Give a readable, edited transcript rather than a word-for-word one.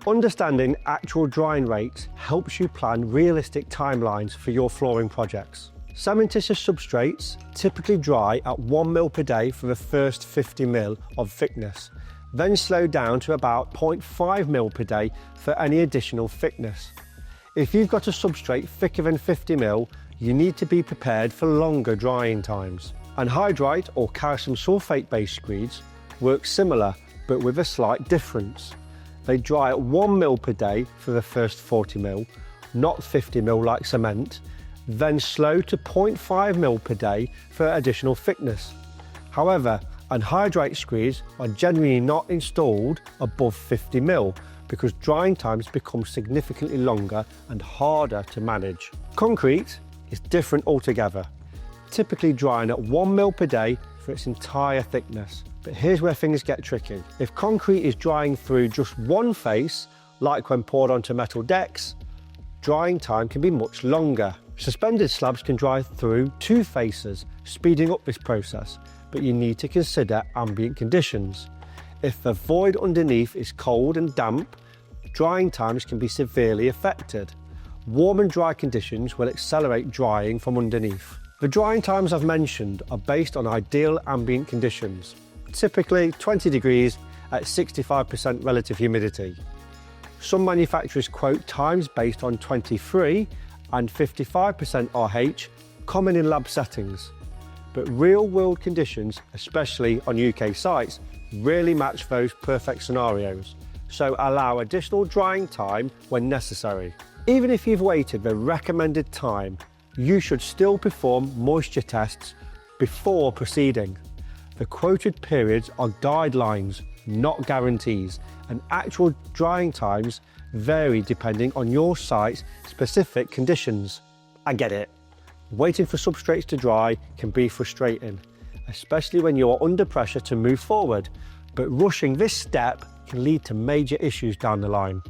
Understanding actual drying rates helps you plan realistic timelines for your flooring projects. Cementitious substrates typically dry at 1 mil per day for the first 50 mil of thickness, then slow down to about 0.5 mil per day for any additional thickness. If you've got a substrate thicker than 50 mil, you need to be prepared for longer drying times. Anhydrite or calcium sulfate based screeds work similar but with a slight difference. They dry at 1 mil per day for the first 40 mil, not 50 mil like cement, then slow to 0.5 mil per day for additional thickness. However, anhydrite screeds are generally not installed above 50 mil because drying times become significantly longer and harder to manage. Concrete is different altogether, typically drying at 1 mil per day for its entire thickness. But here's where things get tricky. If concrete is drying through just one face, like when poured onto metal decks, drying time can be much longer. Suspended slabs can dry through 2 faces, speeding up this process, but you need to consider ambient conditions. If the void underneath is cold and damp, drying times can be severely affected. Warm and dry conditions will accelerate drying from underneath. The drying times I've mentioned are based on ideal ambient conditions, typically 20 degrees at 65% relative humidity. Some manufacturers quote times based on 23 and 55% RH, common in lab settings. But real-world conditions, especially on UK sites, rarely match those perfect scenarios, so allow additional drying time when necessary. Even if you've waited the recommended time, you should still perform moisture tests before proceeding. The quoted periods are guidelines, not guarantees, and actual drying times vary depending on your site's specific conditions. I get it. Waiting for substrates to dry can be frustrating, especially when you are under pressure to move forward, but rushing this step can lead to major issues down the line.